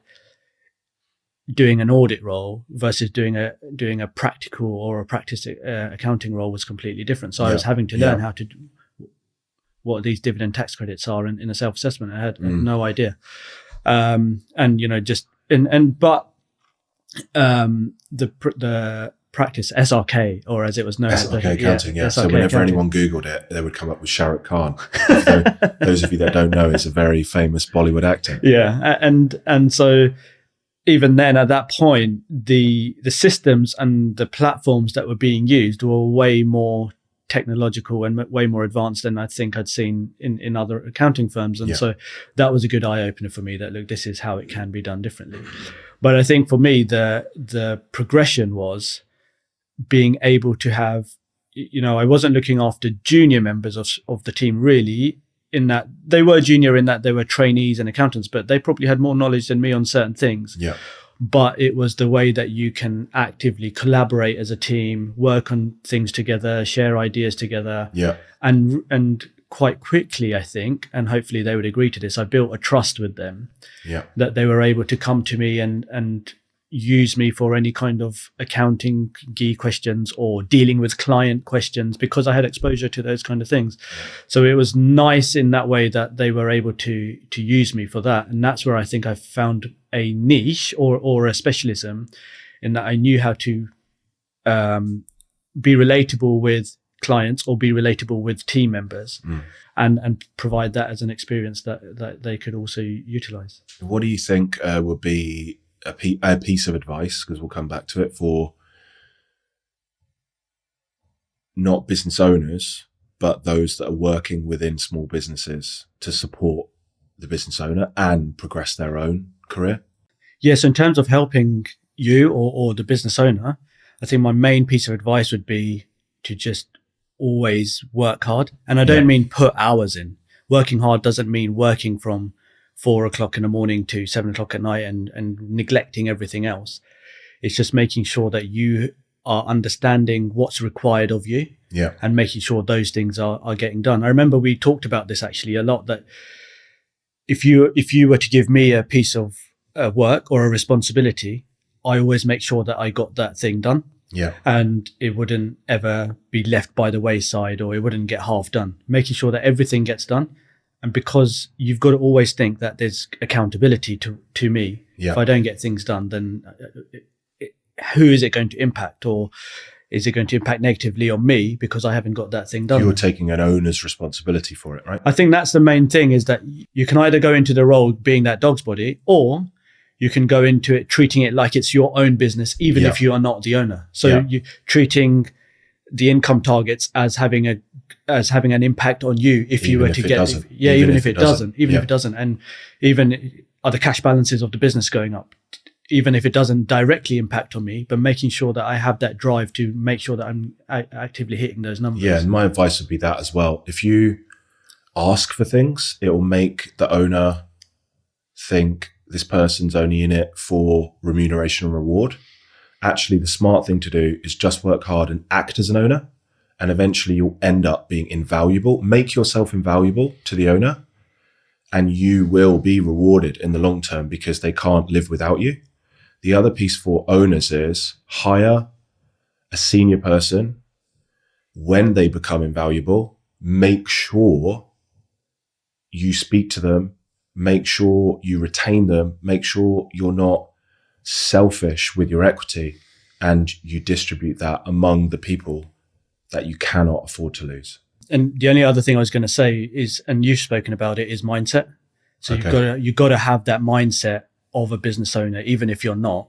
doing an audit role versus doing a practical or a practice accounting role was completely different. So I was having to learn how to what these dividend tax credits are in a self-assessment. I had no idea. The practice SRK, or as it was known, SRK accounting. SRK so whenever anyone Googled it, they would come up with Shah Rukh Khan. Those of you that don't know, is a very famous Bollywood actor. And so even then, at that point, the systems and the platforms that were being used were way more technological and way more advanced than I think I'd seen in other accounting firms. And so that was a good eye opener for me, that look, this is how it can be done differently. But I think for me, the progression was being able to have, I wasn't looking after junior members of the team really. in that they were junior, in that they were trainees and accountants, but they probably had more knowledge than me on certain things. Yeah. But it was the way that you can actively collaborate as a team, work on things together, share ideas together. Yeah. And quite quickly, I think, and hopefully they would agree to this, I built a trust with them. Yeah. That they were able to come to me and use me for any kind of accounting key questions or dealing with client questions, because I had exposure to those kind of things. So it was nice in that way that they were able to use me for that. And that's where I think I found a niche or a specialism, in that I knew how to be relatable with clients or be relatable with team members, and provide that as an experience that they could also utilize. What do you think would be a piece of advice, because we'll come back to it, for not business owners, but those that are working within small businesses to support the business owner and progress their own career? Yes, in terms of helping you or the business owner, I think my main piece of advice would be to just always work hard. And I don't mean put hours in. Working hard doesn't mean working from 4 o'clock in the morning to 7 o'clock at night and neglecting everything else. It's just making sure that you are understanding what's required of you, and making sure those things are getting done. I remember we talked about this actually a lot, that if you were to give me a piece of work or a responsibility, I always make sure that I got that thing done. Yeah. And it wouldn't ever be left by the wayside, or it wouldn't get half done. Making sure that everything gets done. And because you've got to always think that there's accountability to me. Yeah. If I don't get things done, then who is it going to impact? Or is it going to impact negatively on me because I haven't got that thing done? You're taking an owner's responsibility for it, right? I think that's the main thing, is that you can either go into the role being that dog's body, or you can go into it treating it like it's your own business, even if you are not the owner. So you treating the income targets as having an impact on you if you were to get it. Even if it doesn't. And even are the cash balances of the business going up, even if it doesn't directly impact on me, but making sure that I have that drive to make sure that I'm actively hitting those numbers. Yeah, and my advice would be that as well. If you ask for things, it will make the owner think this person's only in it for remuneration and reward. Actually, the smart thing to do is just work hard and act as an owner, and eventually you'll end up being invaluable. Make yourself invaluable to the owner, and you will be rewarded in the long term, because they can't live without you. The other piece for owners is hire a senior person. When they become invaluable, make sure you speak to them, make sure you retain them, make sure you're not selfish with your equity, and you distribute that among the people that you cannot afford to lose. And the only other thing I was going to say is, and you've spoken about it, is mindset. So you've got to have that mindset of a business owner, even if you're not,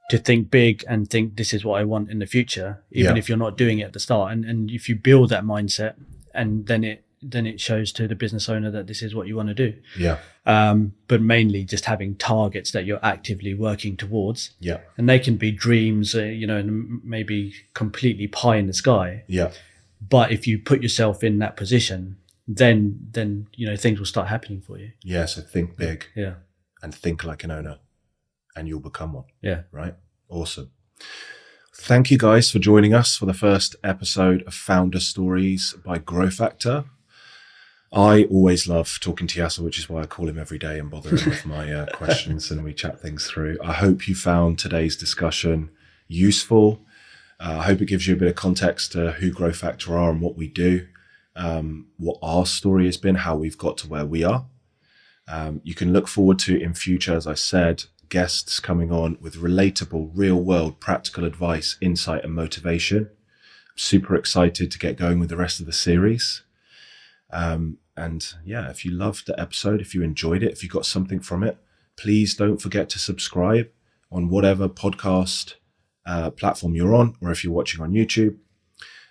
to think big and think this is what I want in the future, even if you're not doing it at the start. And if you build that mindset, and then it shows to the business owner that this is what you want to do. Yeah. But mainly just having targets that you're actively working towards. Yeah. And they can be dreams, and maybe completely pie in the sky. Yeah. But if you put yourself in that position, then things will start happening for you. Yeah. So think big. Yeah. And think like an owner, and you'll become one. Yeah. Right. Awesome. Thank you guys for joining us for the first episode of Founder Stories by GrowFactor. I always love talking to Yasser, which is why I call him every day and bother him with my questions, and we chat things through. I hope you found today's discussion useful. I hope it gives you a bit of context to who GrowFactor are and what we do, what our story has been, how we've got to where we are. You can look forward to, in future, as I said, guests coming on with relatable, real-world, practical advice, insight, and motivation. I'm super excited to get going with the rest of the series. And yeah, if you loved the episode, if you enjoyed it, if you got something from it, please don't forget to subscribe on whatever podcast platform you're on, or if you're watching on YouTube,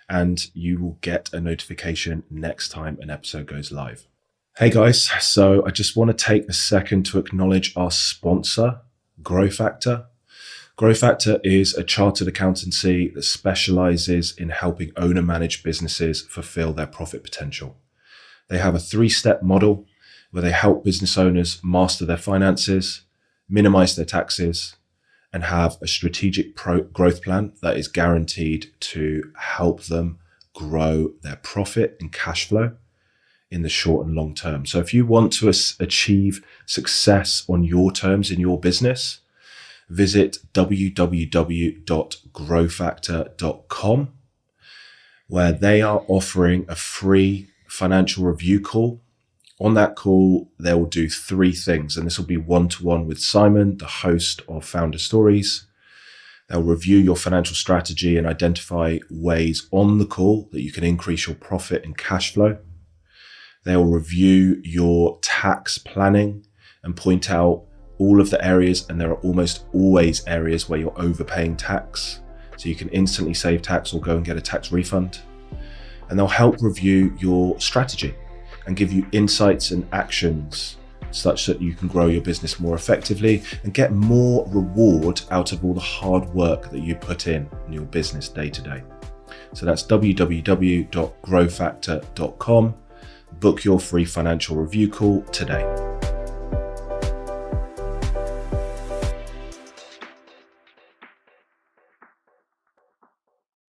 and you will get a notification next time an episode goes live. Hey guys, so I just want to take a second to acknowledge our sponsor, GrowFactor. GrowFactor is a chartered accountancy that specializes in helping owner-managed businesses fulfill their profit potential. They have a 3-step model where they help business owners master their finances, minimize their taxes, and have a strategic growth plan that is guaranteed to help them grow their profit and cash flow in the short and long term. So if you want to achieve success on your terms in your business, visit www.growfactor.com, where they are offering a free financial review call. On that call, they will do 3 things, and this will be one-to-one with Simon, the host of Founder Stories. They'll review your financial strategy and identify ways on the call that you can increase your profit and cash flow. They'll review your tax planning and point out all of the areas, and there are almost always areas where you're overpaying tax, so you can instantly save tax or go and get a tax refund. And they'll help review your strategy and give you insights and actions such that you can grow your business more effectively and get more reward out of all the hard work that you put in your business day to day. So that's www.growfactor.com. Book your free financial review call today.